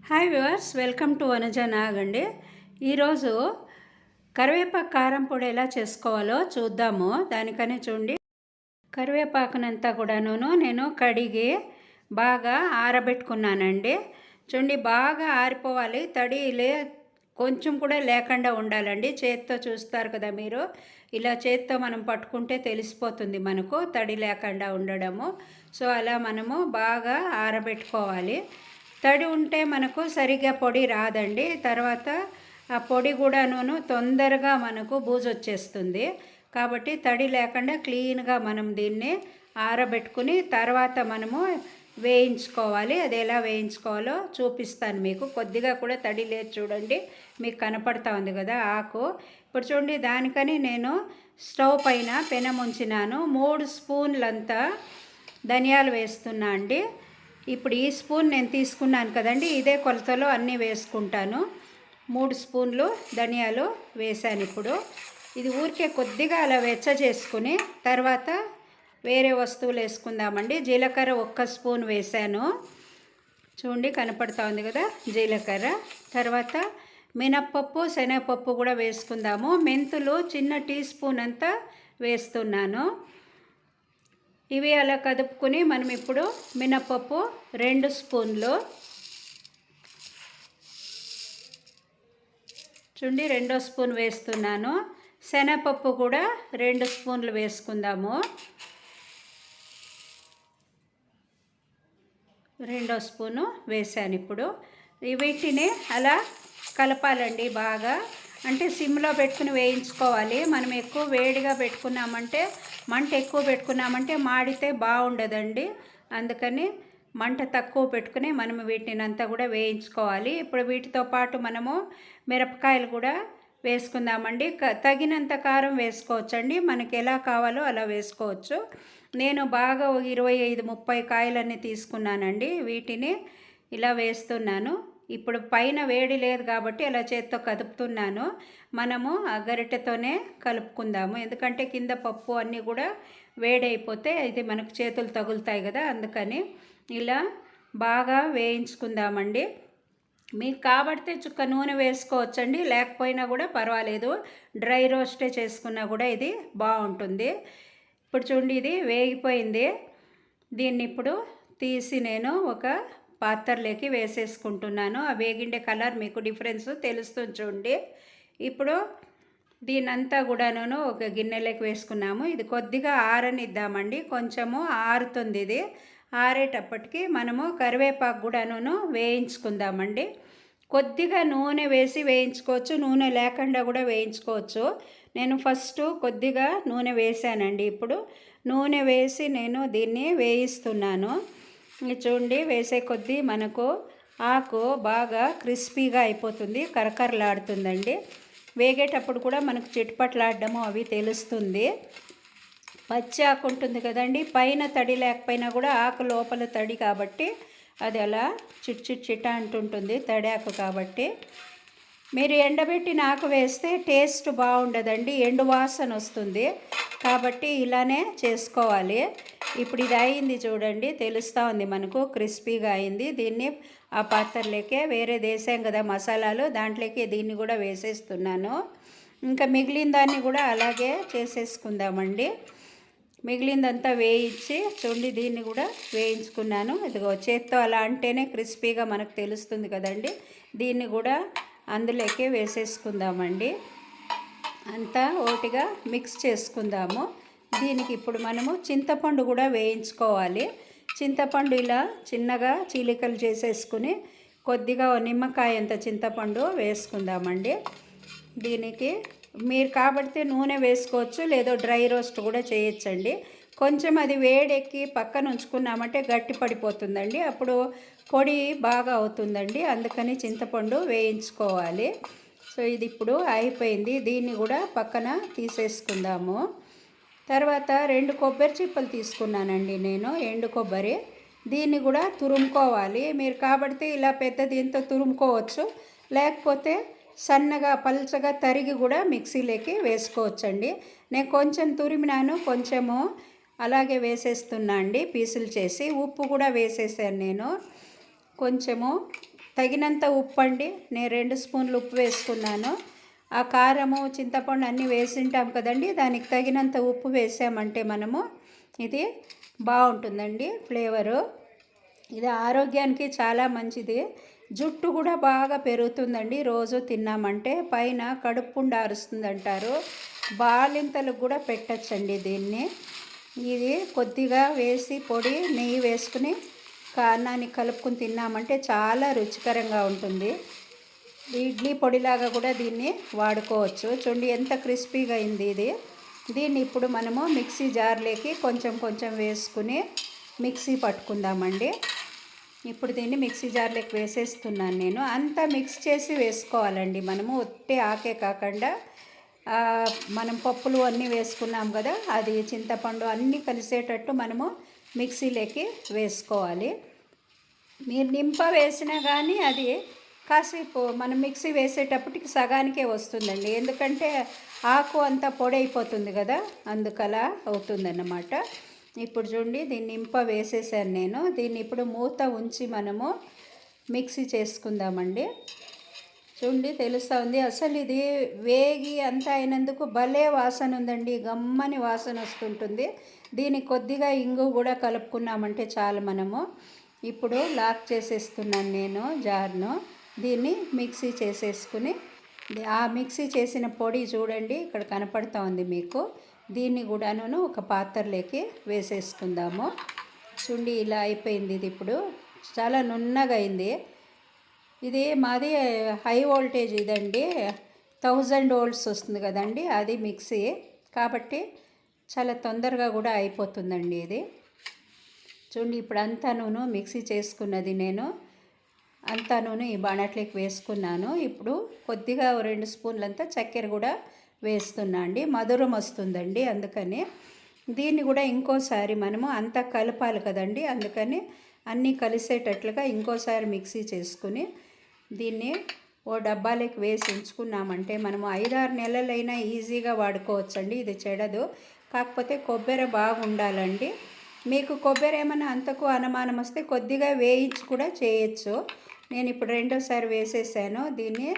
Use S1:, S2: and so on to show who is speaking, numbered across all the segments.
S1: Hi viewers, welcome to Vanaja నాగండి. ఈరోజు కరివేపాకు కారం పొడి ఎలా చేసుకోవాలో చూద్దాము. దానికని చూడండి, కరివేపాకునంతా కూడాను నేను కడిగి బాగా ఆరబెట్టుకున్నానండి. చూడండి, బాగా ఆరిపోవాలి, కొంచెం కూడా లేకుండా ఉండాలండి. చేత్తో చూస్తారు కదా మీరు, ఇలా చేత్తో మనం పట్టుకుంటే తెలిసిపోతుంది మనకు తడి లేకుండా ఉండడము. సో అలా మనము బాగా ఆరబెట్టుకోవాలి. తడి ఉంటే మనకు సరిగ్గా పొడి రాదండి. తర్వాత ఆ పొడి కూడాను తొందరగా మనకు బూజు వచ్చేస్తుంది. కాబట్టి తడి లేకుండా క్లీన్గా మనం దీన్ని ఆరబెట్టుకుని తర్వాత మనము వేయించుకోవాలి. అది ఎలా వేయించుకోవాలో చూపిస్తాను మీకు. కొద్దిగా కూడా తడి లేదు, చూడండి, మీకు కనపడతా ఉంది కదా ఆకు. ఇప్పుడు చూడండి, దానికని నేను స్టవ్ పైన పెనం ఉంచినాను. 3 స్పూన్లంతా ధనియాలు వేస్తున్నా అండి. ఇప్పుడు ఈ స్పూన్ నేను తీసుకున్నాను కదండి, ఇదే కొలతలో అన్నీ వేసుకుంటాను. 3 స్పూన్లు ధనియాలు వేసాను. ఇప్పుడు ఇది ఊరికే కొద్దిగా అలా వెచ్చ చేసుకుని తర్వాత వేరే వస్తువులు వేసుకుందామండి. జీలకర్ర 1 స్పూన్ వేసాను, చూడండి కనపడతా ఉంది కదా జీలకర్ర. తర్వాత మినప్పప్పు, శనగపప్పు కూడా వేసుకుందాము. మెంతులు చిన్న టీ స్పూన్ అంతా వేస్తున్నాను. ఇవి అలా కదుపుకొని మనం ఇప్పుడు మినప్పప్పు 2 స్పూన్లు, చూడండి 2వ స్పూన్ వేస్తున్నాను. శనగపప్పు కూడా 2 స్పూన్లు వేసుకుందాము. 2వ స్పూను వేసాను. ఇప్పుడు వీటిని అలా కలపాలండి బాగా. అంటే సిమ్లో పెట్టుకుని వేయించుకోవాలి. మనం ఎక్కువ వేడిగా పెట్టుకున్నామంటే, మంట ఎక్కువ పెట్టుకున్నామంటే మాడితే బాగుండదండి. అందుకని మంట తక్కువ పెట్టుకుని మనం వీటిని అంతా కూడా వేయించుకోవాలి. ఇప్పుడు వీటితో పాటు మనము మిరపకాయలు కూడా వేసుకుందామండి. తగినంత కారం వేసుకోవచ్చండి, మనకి ఎలా కావాలో అలా వేసుకోవచ్చు. నేను బాగా 25-30 కాయలన్నీ తీసుకున్నానండి. వీటిని ఇలా వేస్తున్నాను. ఇప్పుడు పైన వేడి లేదు కాబట్టి అలా చేత్తో కదుపుతున్నాను. మనము ఆ గరిటెతోనే కలుపుకుందాము, ఎందుకంటే కింద పప్పు అన్నీ కూడా వేడైపోతే ఇది మనకు చేతులు తగులుతాయి కదా, అందుకని ఇలా బాగా వేయించుకుందామండి. మీకు కాబడితే చుక్క నూనె వేసుకోవచ్చండి, లేకపోయినా కూడా పర్వాలేదు. డ్రై రోస్టే చేసుకున్నా కూడా ఇది బాగుంటుంది. ఇప్పుడు చూడండి, ఇది వేగిపోయింది. దీన్ని ఇప్పుడు తీసి నేను ఒక పాత్రలోకి వేసేసుకుంటున్నాను. ఆ వేగిండే కలర్ మీకు డిఫరెన్స్ తెలుస్తుంది చూడండి. ఇప్పుడు దీనంతా కూడాను ఒక గిన్నెలోకి వేసుకున్నాము. ఇది కొద్దిగా ఆరనిద్దామండి, కొంచెము ఆరుతుంది. ఇది ఆరేటప్పటికి మనము కరివేపాకు కూడాను వేయించుకుందామండి. కొద్దిగా నూనె వేసి వేయించుకోవచ్చు, నూనె లేకుండా కూడా వేయించుకోవచ్చు. నేను ఫస్ట్ కొద్దిగా నూనె వేసానండి. ఇప్పుడు నూనె వేసి నేను దీన్ని వేయిస్తున్నాను. చూడండి, వేసే కొద్దీ మనకు ఆకు బాగా క్రిస్పీగా అయిపోతుంది, కరకరలాడుతుందండి. వేగేటప్పుడు కూడా మనకు చిట్పట్లాడడము అవి తెలుస్తుంది. పచ్చి ఆకు ఉంటుంది కదండి, పైన తడి లేకపోయినా కూడా ఆకు లోపల తడి కాబట్టి అది అలా చిట్ అంటుంటుంది, తడి ఆకు కాబట్టి. మీరు ఎండబెట్టిన ఆకు వేస్తే టేస్ట్ బాగుండదండి, ఎండు వాసన వస్తుంది. కాబట్టి ఇలానే చేసుకోవాలి. ఇప్పుడు ఇది అయింది చూడండి, తెలుస్తూ ఉంది మనకు క్రిస్పీగా అయింది. దీన్ని ఆ పాత్రలోకే వేరే వేసాం కదా మసాలాలు, దాంట్లోకి దీన్ని కూడా వేసేస్తున్నాను. ఇంకా మిగిలిన దాన్ని కూడా అలాగే చేసేసుకుందామండి. మిగిలిందంతా వేయించి చూడండి, దీన్ని కూడా వేయించుకున్నాను. ఇదిగో చేత్తో అలా అంటేనే క్రిస్పీగా మనకు తెలుస్తుంది కదండి. దీన్ని కూడా అందులోకి వేసేసుకుందామండి. అంతా ఒకటిగా మిక్స్ చేసుకుందాము. దీనికి ఇప్పుడు మనము చింతపండు కూడా వేయించుకోవాలి. చింతపండు ఇలా చిన్నగా చీలికలు చేసేసుకుని కొద్దిగా నిమ్మకాయ అంత చింతపండు వేసుకుందామండి. దీనికి మీరు కాబడితే నూనె వేసుకోవచ్చు, లేదో డ్రై రోస్ట్ కూడా చేయొచ్చండి. కొంచెం అది వేడెక్కి పక్కన ఉంచుకున్నామంటే గట్టి పడిపోతుందండి, అప్పుడు పొడి బాగా అవుతుందండి. అందుకని చింతపండు వేయించుకోవాలి. సో ఇది ఇప్పుడు అయిపోయింది. దీన్ని కూడా పక్కన తీసేసుకుందాము. తర్వాత 2 కొబ్బరి చిప్పలు తీసుకున్నానండి నేను, ఎండు కొబ్బరి. దీన్ని కూడా తురుముకోవాలి. మీరు కాబడితే ఇలా పెద్ద దీంతో తురుముకోవచ్చు, లేకపోతే సన్నగా పల్చగా తరిగి కూడా మిక్సీలోకి వేసుకోవచ్చండి. నేను కొంచెం తురిమినాను, కొంచెము అలాగే వేసేస్తున్నా అండి పీసులు చేసి. ఉప్పు కూడా వేసేసాను నేను. కొంచెము తగినంత ఉప్పు అండి, నేను 2 స్పూన్లు ఉప్పు వేసుకున్నాను. ఆ కారము చింతపండు అన్నీ వేసింటాం కదండి, దానికి తగినంత ఉప్పు వేసామంటే మనము ఇది బాగుంటుందండి ఫ్లేవరు. ఇది ఆరోగ్యానికి చాలా మంచిది. జుట్టు కూడా బాగా పెరుగుతుందండి రోజు తిన్నామంటే. పైన కడుపుండా అరుస్తుంది అంటారు, బాలింతలకు కూడా పెట్టచ్చండి దీన్ని. ఇది కొద్దిగా వేసి పొడి నెయ్యి వేసుకుని అన్నాన్ని కలుపుకుని తిన్నామంటే చాలా రుచికరంగా ఉంటుంది. ఇడ్లీ పొడిలాగా కూడా దీన్ని వాడుకోవచ్చు. చూడండి ఎంత క్రిస్పీగా అయింది ఇది. దీన్ని ఇప్పుడు మనము మిక్సీ జార్లోకి కొంచెం కొంచెం వేసుకుని మిక్సీ పట్టుకుందామండి. ఇప్పుడు దీన్ని మిక్సీ జార్లోకి వేసేస్తున్నాను నేను. అంతా మిక్స్ చేసి వేసుకోవాలండి మనము, ఒట్టి ఆకే కాకుండా. మనం పప్పులు అన్నీ వేసుకున్నాం కదా, అది చింతపండు అన్నీ కలిసేటట్టు మనము మిక్సీలోకి వేసుకోవాలి. మీరు నింప వేసినా కానీ అది కాసేపు మనం మిక్సీ వేసేటప్పటికి సగానికే వస్తుందండి, ఎందుకంటే ఆకు అంతా పొడి అయిపోతుంది కదా, అందుకలా అవుతుందన్నమాట. ఇప్పుడు చూడండి దీన్ని నింప వేసేసాను నేను. దీన్ని ఇప్పుడు మూత ఉంచి మనము మిక్సీ చేసుకుందామండి. చూడండి తెలుస్తూ ఉంది, అసలు ఇది వేగి అంతా అయినందుకు భలే వాసన ఉందండి, గమ్మని వాసన వస్తుంటుంది. దీనికి కొద్దిగా ఇంగు కూడా కలుపుకున్నామంటే చాలు మనము. ఇప్పుడు లాక్ చేసేస్తున్నాను నేను జార్ను. దీన్ని మిక్సీ చేసేసుకుని ఆ మిక్సీ చేసిన పొడి చూడండి ఇక్కడ కనపడుతూ ఉంది మీకు. దీన్ని కూడాను ఒక పాత్రలోకి వేసేసుకుందాము. చూడండి ఇలా అయిపోయింది. ఇది ఇప్పుడు చాలా నున్నగా అయింది. ఇది మాది హై వోల్టేజ్ ఇదండి, 1000 వోల్ట్స్ వస్తుంది కదండి అది మిక్సీ, కాబట్టి చాలా తొందరగా కూడా అయిపోతుందండి ఇది. చూడండి ఇప్పుడు అంతాను మిక్సీ చేసుకున్నది నేను అంతాను ఈ బాణట్లోకి వేసుకున్నాను. ఇప్పుడు కొద్దిగా 2 స్పూన్లంతా చక్కెర కూడా వేస్తున్నా అండి, మధురం వస్తుందండి. అందుకని దీన్ని కూడా ఇంకోసారి మనము అంతా కలపాలి కదండి, అందుకని అన్నీ కలిసేటట్లుగా ఇంకోసారి మిక్సీ చేసుకుని దీన్ని ఓ డబ్బాలోకి వేసి ఉంచుకున్నామంటే మనము 5-6 నెలలైనా ఈజీగా వాడుకోవచ్చండి. ఇది చెడదు, కాకపోతే కొబ్బరి బాగుండాలండి. మీకు కొబ్బరి ఏమైనా అంతకు అనుమానం వస్తే కొద్దిగా వేయించి కూడా చేయొచ్చు. నేను ఇప్పుడు రెండోసారి వేసేసాను. దీన్ని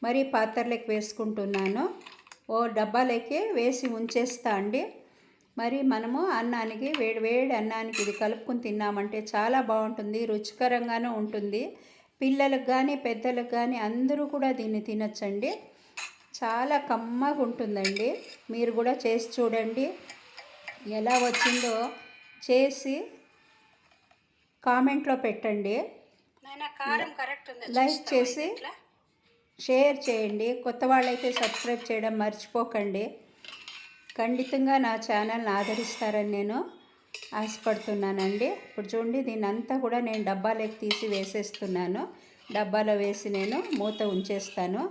S1: మరి పాత్రలోకి వేసుకుంటున్నాను. ఓ డబ్బాలోకి వేసి ఉంచేస్తా అండి. మరి మనము అన్నానికి వేడి అన్నానికి ఇది కలుపుకుని తిన్నామంటే చాలా బాగుంటుంది, రుచికరంగానూ ఉంటుంది. పిల్లలకు కానీ పెద్దలకు కానీ అందరూ కూడా దీన్ని తినచ్చండి. చాలా కమ్మగా ఉంటుందండి. మీరు కూడా చేసి చూడండి, ఎలా వచ్చిందో చేసి కామెంట్లో పెట్టండి. లైక్ చేసి షేర్ చేయండి. కొత్త వాళ్ళైతే సబ్స్క్రైబ్ చేయడం మర్చిపోకండి. ఖండితంగా నా ఛానల్ని ఆదరిస్తారని నేను ఆశపడుతున్నానండి. ఇప్పుడు చూడండి దీన్ని అంతా కూడా నేను డబ్బాలోకి తీసి వేసేస్తున్నాను. డబ్బాలో వేసి నేను మూత ఉంచేస్తాను.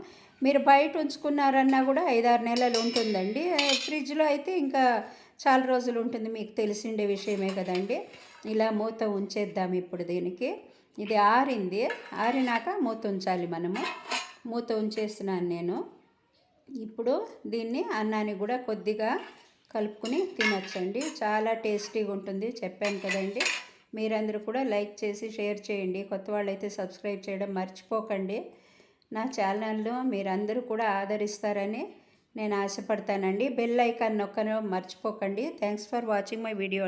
S1: మీరు బయట ఉంచుకున్నారన్నా కూడా 5-6 నెలలు ఉంటుందండి. ఫ్రిడ్జ్లో అయితే ఇంకా చాలా రోజులు ఉంటుంది, మీకు తెలిసిండే విషయమే కదండి. ఇలా మూత ఉంచేద్దాం ఇప్పుడు దీనికి. ఇది ఆరింది, ఆరినాక మూత ఉంచాలి మనము. మూత ఉంచేస్తున్నాను నేను. ఇప్పుడు దీన్ని అన్నాన్ని కూడా కొద్దిగా కలుపుకుని తినొచ్చండి, చాలా టేస్టీగా ఉంటుంది. చెప్పాను కదండి, మీరందరూ కూడా లైక్ చేసి షేర్ చేయండి. కొత్త వాళ్ళైతే సబ్స్క్రైబ్ చేయడం మర్చిపోకండి. నా ఛానల్లో మీరందరూ కూడా ఆదరిస్తారని నేను ఆశపడతానండి. బెల్ ఐకాన్ నొక్కడం మర్చిపోకండి. Thanks for watching my video.